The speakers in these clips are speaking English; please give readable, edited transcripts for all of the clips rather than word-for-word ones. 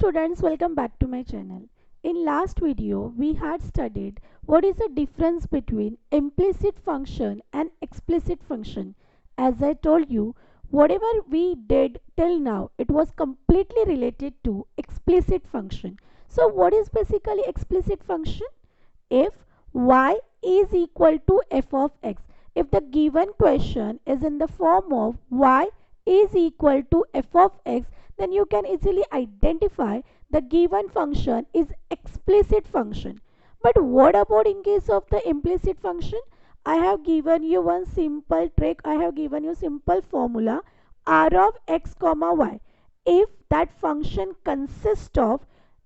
students, welcome back to my channel. In last video we had studied what is the difference between implicit function and explicit function. As I told you, whatever we did till now, it was completely related to explicit function. So what is basically explicit function? If y is equal to f of x, if the given question is in the form of y is equal to f of x, then you can easily identify the given function is explicit function. But what about in case of the implicit function? I have given you one simple trick. I have given you simple formula r of x comma y. If that function consists of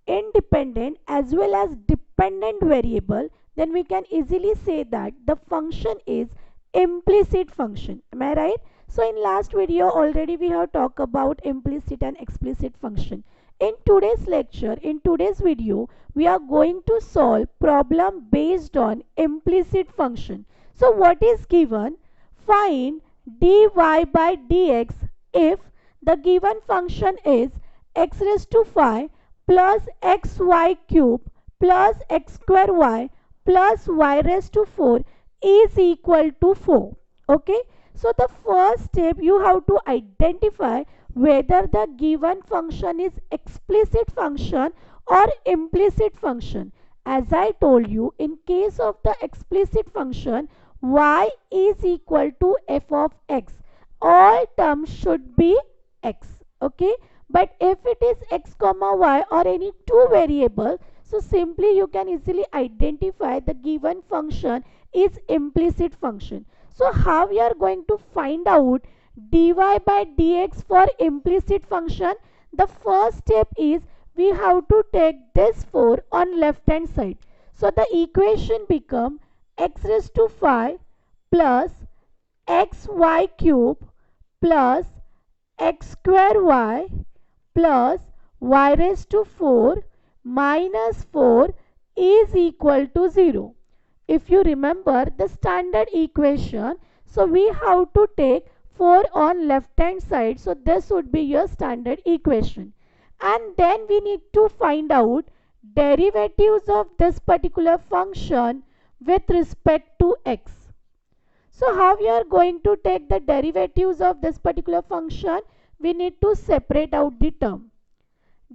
independent as well as dependent variable, then we can easily say that the function is implicit function. Am I right? So in last video already we have talked about implicit and explicit function. In today's lecture, in today's video, we are going to solve problem based on implicit function. So what is given? Find dy by dx if the given function is x raised to 5 plus xy cube plus x square y plus y raised to 4 is equal to 4. Okay. So the first step, you have to identify whether the given function is explicit function or implicit function. As I told you, in case of the explicit function, y is equal to f of x. All terms should be x. Okay. But if it is x comma y or any two variables, so simply you can easily identify the given function is implicit function. So how we are going to find out dy by dx for implicit function? The first step is we have to take this 4 on left hand side. So the equation become x raised to 5 plus xy cube plus x square y plus y raised to 4 minus 4 is equal to 0. If you remember the standard equation, so we have to take 4 on left hand side. So this would be your standard equation. And then we need to find out derivatives of this particular function with respect to x. So how we are going to take the derivatives of this particular function? We need to separate out the term.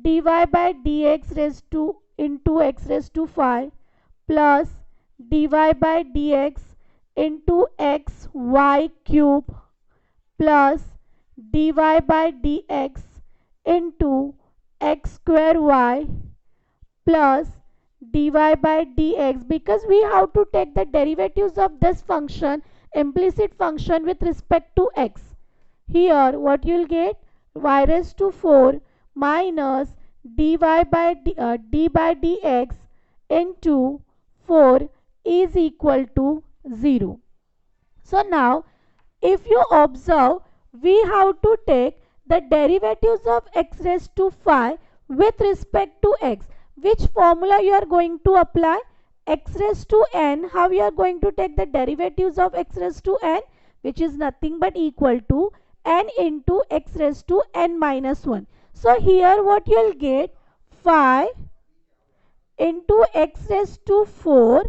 Dy by dx raised to into x raised to 5 plus dy by dx into x y cube plus dy by dx into x square y plus dy by dx, because we have to take the derivatives of this function, implicit function, with respect to x. Here what you will get, y raised to 4 minus dy by d by dx into 4 is equal to 0. So now if you observe, we have to take the derivatives of x raised to 5 with respect to x. Which formula you are going to apply? X raised to n. How you are going to take the derivatives of x raised to n? Which is nothing but equal to n into x raised to n minus 1. So here what you will get, 5 into x raised to 4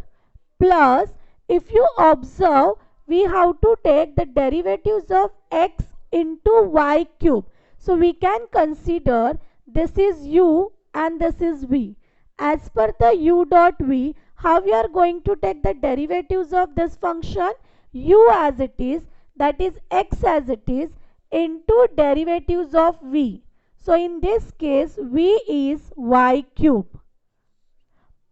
plus, if you observe, we have to take the derivatives of x into y cube. So we can consider this is u and this is v. As per the u dot v, how we are going to take the derivatives of this function? U as it is, that is x as it is, into derivatives of v. So in this case, v is y cube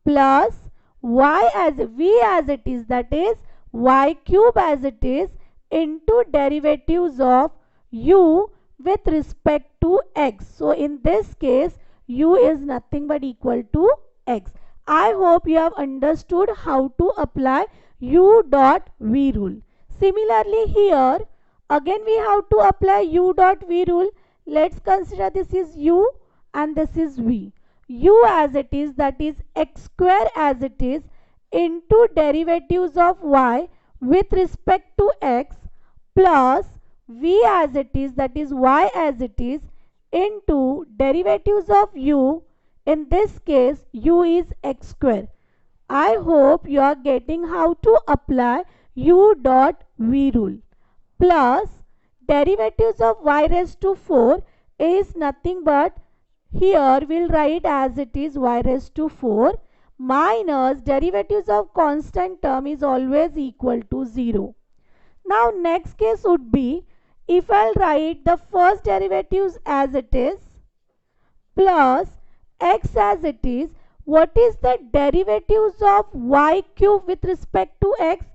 plus y as v as it is, that is y cube as it is, into derivatives of u with respect to x. So in this case, u is nothing but equal to x. I hope you have understood how to apply u dot v rule. Similarly here, again we have to apply u dot v rule. Let's consider this is u and this is v. U as it is, that is x square as it is, into derivatives of y with respect to x plus v as it is, that is y as it is, into derivatives of u In this case, u is x square. I hope you are getting how to apply u dot v rule. Plus derivatives of y raised to 4 is nothing but, here we'll write as it is y raised to 4 minus derivatives of constant term is always equal to 0. Now next case would be, if I'll write the first derivatives as it is plus x as it is, what is the derivatives of y cube with respect to x?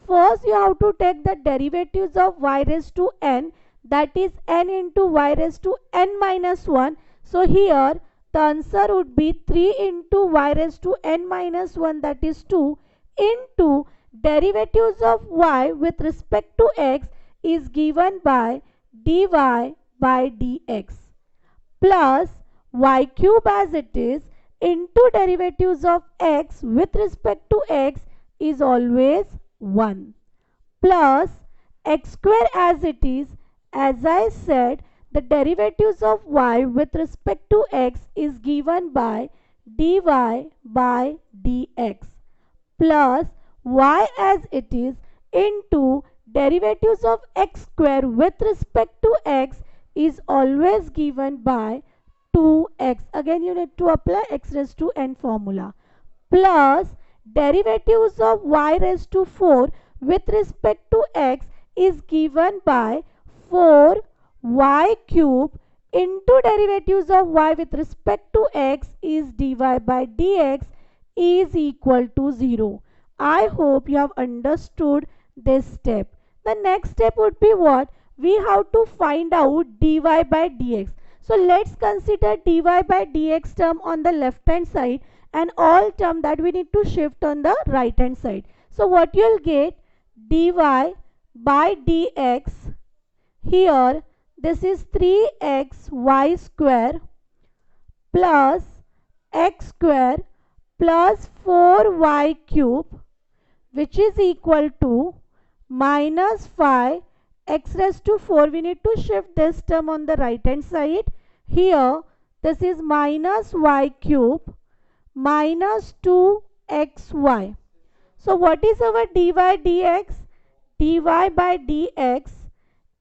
First you have to take the derivatives of y raised to n, that is n into y raised to n minus 1. So here the answer would be 3 into y raised to n minus 1, that is 2, into derivatives of y with respect to x is given by dy by dx plus y cube as it is into derivatives of x with respect to x is always 1 plus x square as it is. As I said, the derivatives of y with respect to x is given by dy by dx plus y as it is into derivatives of x square with respect to x is always given by 2x. Again you need to apply x raised to n formula plus derivatives of y raised to 4 with respect to x is given by 4y cube into derivatives of y with respect to x is dy by dx is equal to 0. I hope you have understood this step. The next step would be what? We have to find out dy by dx. So let's consider dy by dx term on the left hand side and all term that we need to shift on the right hand side. So what you'll get, dy by dx, here this is 3xy square plus x square plus 4y cube, which is equal to minus 5 x raised to 4. We need to shift this term on the right hand side. Here this is minus y cube minus 2xy. So what is our dy dx? dy by dx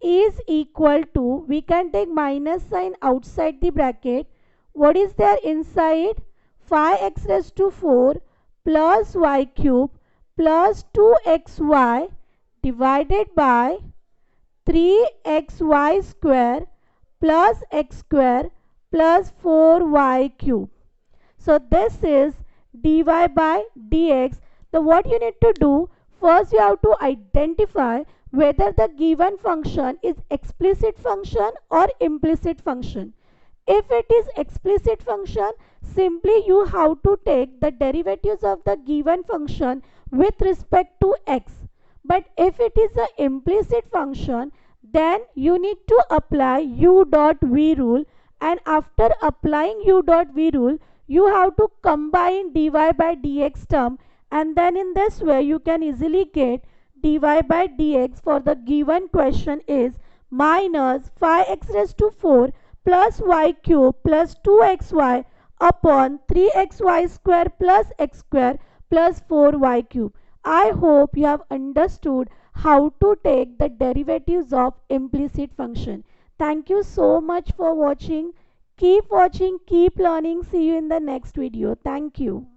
is equal to, we can take minus sign outside the bracket. What is there inside? 5x raised to 4 plus y cube plus 2xy divided by 3xy square plus x square plus 4y cube. So this is dy by dx. So what you need to do, first you have to identify whether the given function is explicit function or implicit function. If it is explicit function, simply you have to take the derivatives of the given function with respect to x. But if it is an implicit function, then you need to apply u dot v rule, and after applying u dot v rule, you have to combine dy by dx term, and then in this way you can easily get dy by dx for the given question is minus 5x raised to 4 plus y cube plus 2xy upon 3xy square plus x square plus 4y cube. I hope you have understood how to take the derivatives of implicit function. Thank you so much for watching. Keep watching, keep learning. See you in the next video. Thank you.